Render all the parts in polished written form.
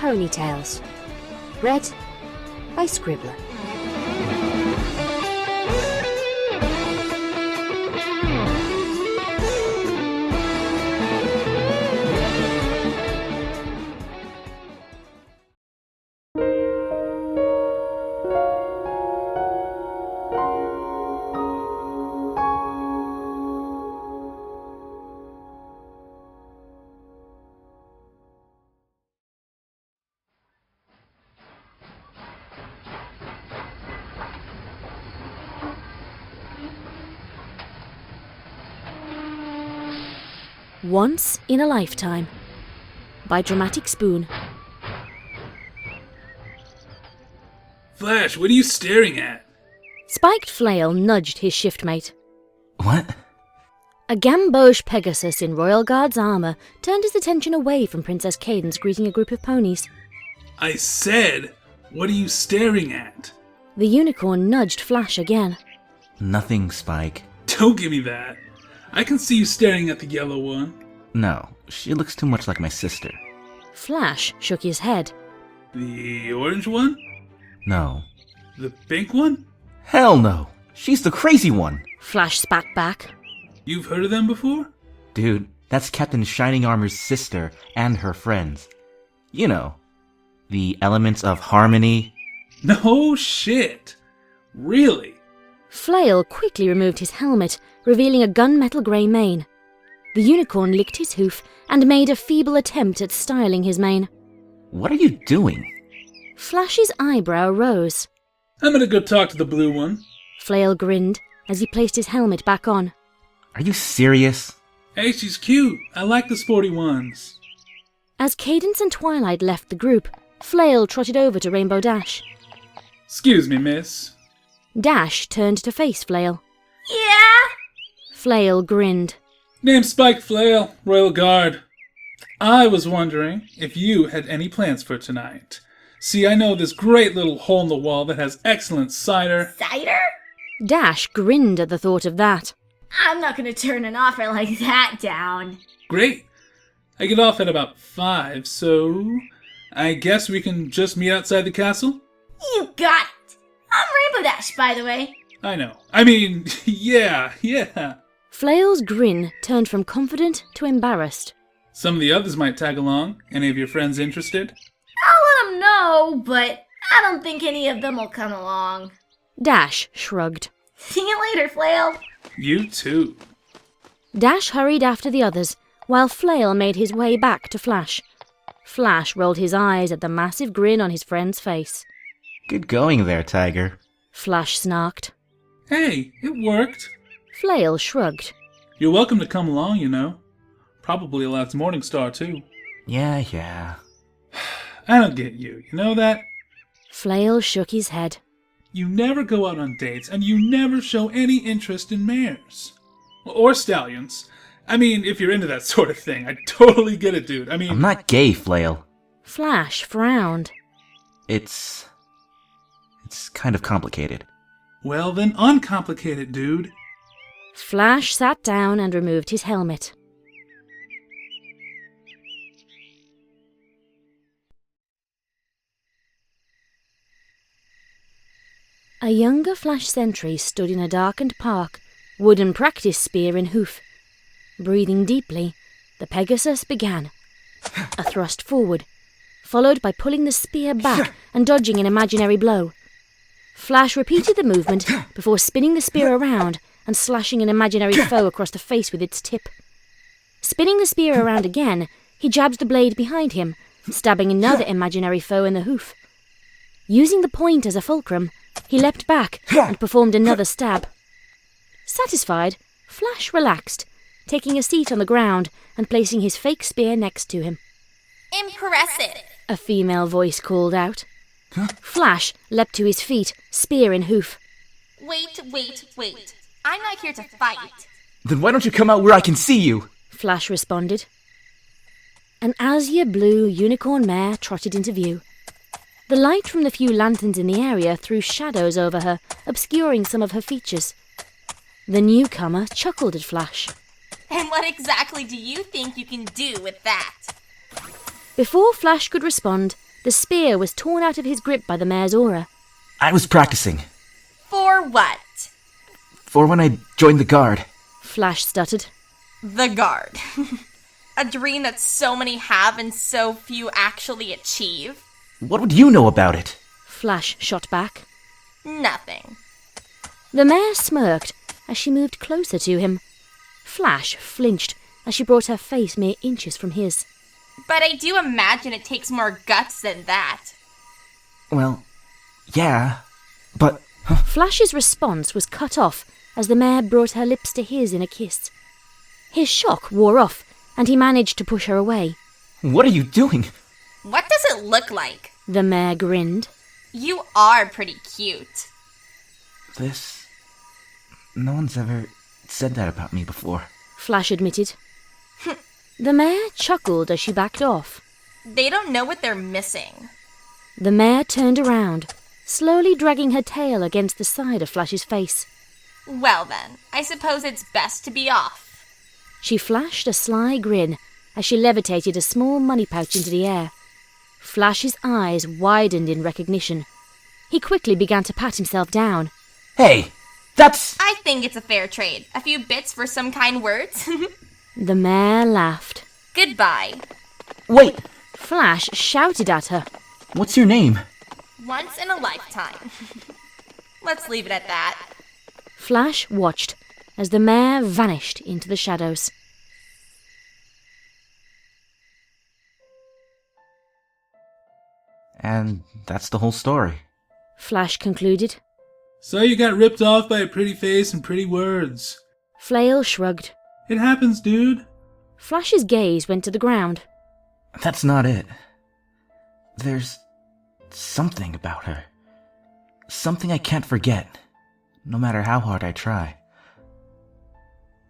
Ponytails. Read by Scribbler. Once in a Lifetime by Dramatic Spoon. Flash, what are you staring at? Spiked Flail nudged his shiftmate. What? A gamboge Pegasus in Royal Guard's armour turned his attention away from Princess Cadence greeting a group of ponies. I said, what are you staring at? The unicorn nudged Flash again. Nothing, Spike. Don't give me that. I can see you staring at the yellow one. No, she looks too much like my sister. Flash shook his head. The orange one? No. The pink one? Hell no! She's the crazy one! Flash spat back. You've heard of them before? Dude, that's Captain Shining Armor's sister and her friends. You know, the elements of harmony. No shit. Really? Flail quickly removed his helmet, revealing a gunmetal grey mane. The unicorn licked his hoof and made a feeble attempt at styling his mane. What are you doing? Flash's eyebrow rose. I'm gonna go talk to the blue one. Flail grinned as he placed his helmet back on. Are you serious? Hey, she's cute. I like the sporty ones. As Cadence and Twilight left the group, Flail trotted over to Rainbow Dash. Excuse me, miss. Dash turned to face Flail. Yeah? Flail grinned. Name's Spike Flail, Royal Guard. I was wondering if you had any plans for tonight. See, I know this great little hole in the wall that has excellent cider. Cider? Dash grinned at the thought of that. I'm not gonna turn an offer like that down. Great. I get off at about 5, so I guess we can just meet outside the castle? You got it. I'm Rainbow Dash, by the way. I know. I mean, yeah. Flail's grin turned from confident to embarrassed. Some of the others might tag along. Any of your friends interested? I'll let them know, but I don't think any of them will come along. Dash shrugged. See you later, Flail. You too. Dash hurried after the others, while Flail made his way back to Flash. Flash rolled his eyes at the massive grin on his friend's face. Good going there, Tiger. Flash snarked. Hey, it worked. Flail shrugged. You're welcome to come along, you know. Probably a last Morningstar, too. Yeah. I don't get you. You know that? Flail shook his head. You never go out on dates, and you never show any interest in mares. Or stallions. I mean, if you're into that sort of thing, I totally get it, dude. I'm not gay, Flail. Flash frowned. It's kind of complicated. Well, then uncomplicated, dude. Flash sat down and removed his helmet. A younger FlashSentry stood in a darkened park, wooden practice spear in hoof. Breathing deeply, the Pegasus began. A thrust forward, followed by pulling the spear back and dodging an imaginary blow. Flash repeated the movement before spinning the spear around and slashing an imaginary foe across the face with its tip. Spinning the spear around again, he jabbed the blade behind him, stabbing another imaginary foe in the hoof. Using the point as a fulcrum, he leapt back and performed another stab. Satisfied, Flash relaxed, taking a seat on the ground and placing his fake spear next to him. Impressive. A female voice called out. Flash leapt to his feet, spear in hoof. Wait. I'm not here to fight. Then why don't you come out where I can see you? Flash responded. An azure blue unicorn mare trotted into view. The light from the few lanterns in the area threw shadows over her, obscuring some of her features. The newcomer chuckled at Flash. And what exactly do you think you can do with that? Before Flash could respond, The spear was torn out of his grip by the mare's aura. I was practicing. For what? For when I joined the guard. Flash stuttered. The guard. A dream that so many have and so few actually achieve. What would you know about it? Flash shot back. Nothing. The mare smirked as she moved closer to him. Flash flinched as she brought her face mere inches from his. But I do imagine it takes more guts than that. Well, yeah, but... Flash's response was cut off as the mare brought her lips to his in a kiss. His shock wore off, and he managed to push her away. What are you doing? What does it look like? The mare grinned. You are pretty cute. This... No one's ever said that about me before. Flash admitted. The mare chuckled as she backed off. They don't know what they're missing. The mare turned around, slowly dragging her tail against the side of Flash's face. Well then, I suppose it's best to be off. She flashed a sly grin as she levitated a small money pouch into the air. Flash's eyes widened in recognition. He quickly began to pat himself down. Hey, that's... I think it's a fair trade. A few bits for some kind words. The mare laughed. Goodbye. Wait, Flash shouted at her. what's your name? Once in a lifetime. Let's leave it at that. Flash watched as the mare vanished into the shadows. And that's the whole story. Flash concluded. So you got ripped off by a pretty face and pretty words. Flail shrugged. It happens, dude. Flash's gaze went to the ground. That's not it. There's something about her. Something I can't forget, no matter how hard I try.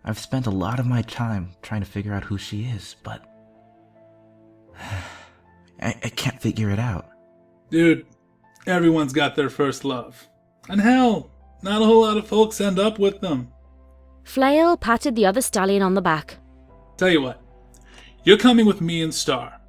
I've spent a lot of my time trying to figure out who she is, but... I can't figure it out. Dude, everyone's got their first love. And hell, not a whole lot of folks end up with them. Flail patted the other stallion on the back. Tell you what, you're coming with me and Star.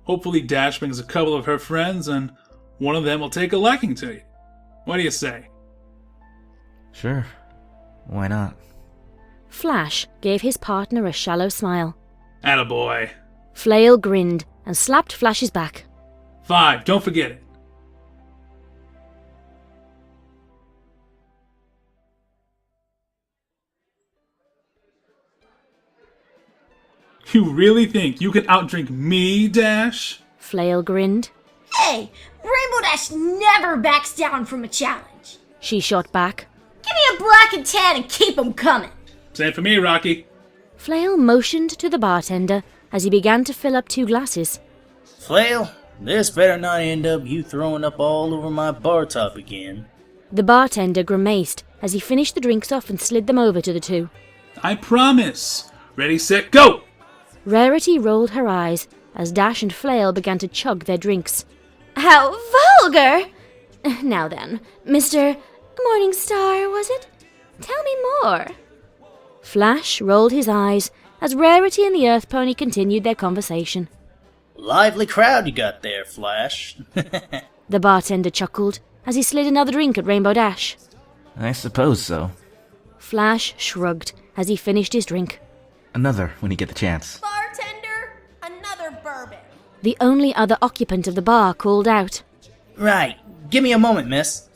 Hopefully Dash brings a couple of her friends and one of them will take a liking to you. What do you say? Sure. Why not? Flash gave his partner a shallow smile. Attaboy. Flail grinned and slapped Flash's back. 5, don't forget it. You really think you can outdrink me, Dash? Flail grinned. Hey, Rainbow Dash never backs down from a challenge. She shot back. Give me a black and tan and keep 'em coming. Same for me, Rocky. Flail motioned to the bartender as he began to fill up 2 glasses. Flail, this better not end up you throwing up all over my bar top again. The bartender grimaced as he finished the drinks off and slid them over to the 2. I promise. Ready, set, go! Rarity rolled her eyes as Dash and Flail began to chug their drinks. How vulgar! Now then, Mr. Morningstar, was it? Tell me more. Flash rolled his eyes as Rarity and the Earth Pony continued their conversation. Lively crowd you got there, Flash. The bartender chuckled as he slid another drink at Rainbow Dash. I suppose so. Flash shrugged as he finished his drink. Another when you get the chance. Bartender, another bourbon. The only other occupant of the bar called out. Right, give me a moment, miss.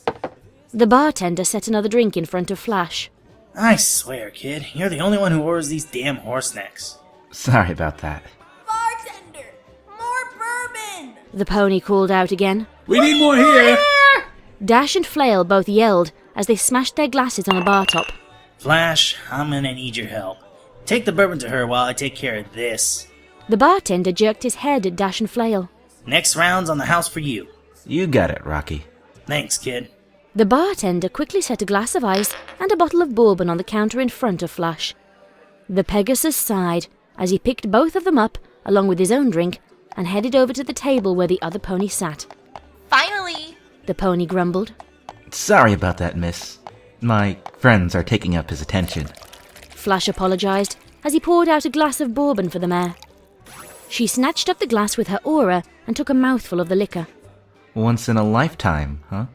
The bartender set another drink in front of Flash. I swear, kid, you're the only one who orders these damn horse necks. Sorry about that. Bartender, more bourbon. The pony called out again. We need more here! Dash and Flail both yelled as they smashed their glasses on a bar top. Flash, I'm gonna need your help. Take the bourbon to her while I take care of this. The bartender jerked his head at Dash and Flail. Next round's on the house for you. You got it, Rocky. Thanks, kid. The bartender quickly set a glass of ice and a bottle of bourbon on the counter in front of Flash. The Pegasus sighed as he picked both of them up, along with his own drink, and headed over to the table where the other pony sat. Finally. The pony grumbled. Sorry about that, miss. My friends are taking up his attention. Flash apologized as he poured out a glass of bourbon for the mare. She snatched up the glass with her aura and took a mouthful of the liquor. Once in a lifetime, huh?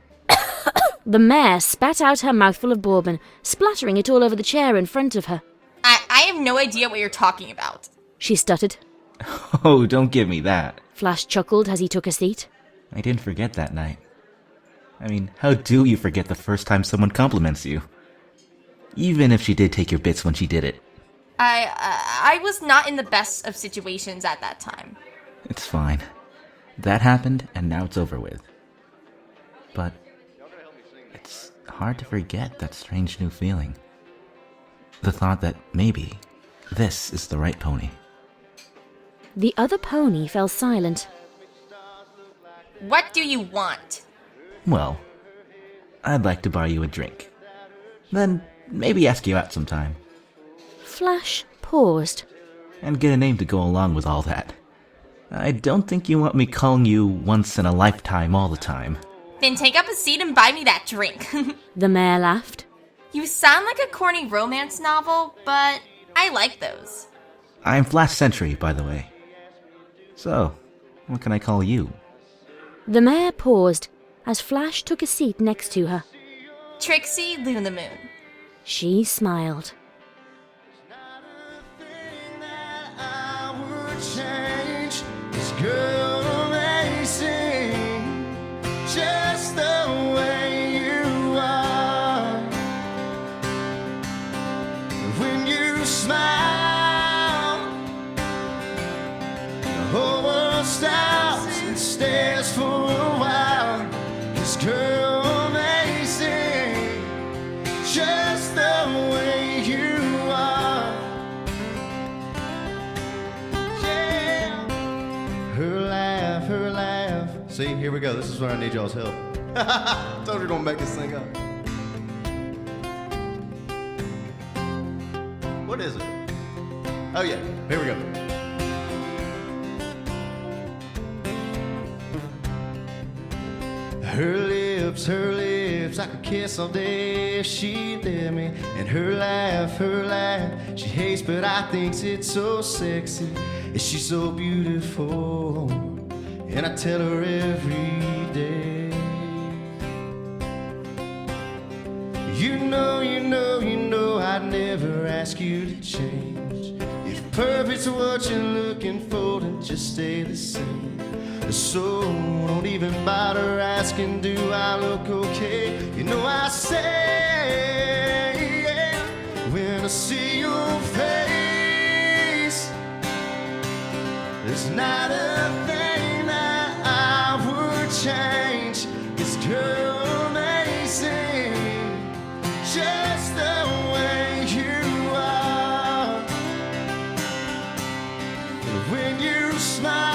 The mare spat out her mouthful of bourbon, splattering it all over the chair in front of her. I have no idea what you're talking about. She stuttered. Oh, don't give me that. Flash chuckled as he took a seat. I didn't forget that night. I mean, how do you forget the first time someone compliments you? Even if she did take your bits when she did it. I was not in the best of situations at that time. It's fine. That happened, and now it's over with. But it's hard to forget that strange new feeling. The thought that maybe this is the right pony. The other pony fell silent. What do you want? Well, I'd like to buy you a drink. Then maybe ask you out sometime. Flash paused. And get a name to go along with all that. I don't think you want me calling you once in a lifetime all the time. Then take up a seat and buy me that drink. The mare laughed. You sound like a corny romance novel, but I like those. I'm FlashSentry, by the way. So, what can I call you? The mare paused as Flash took a seat next to her. Trixie Luna Moon. She smiled. Girl, amazing, just the way you are. When you smile, the whole world stops and stares for a while. 'Cause girl, amazing, just the way you are. Her laugh. See, here we go. This is where I need y'all's help. Told you gonna make this thing up. What is it? Oh yeah, here we go. Her lips, I could kiss all day if she let me. And her laugh, she hates but I thinks it's so sexy. And she's so beautiful, and I tell her every day. You know I'd never ask you to change. If perfect's what you're looking for, then just stay the same. So don't even bother asking, do I look okay? You know I say, yeah, when I see your face, there's not a thing that I would change. It's girl amazing, just the way you are. When you smile,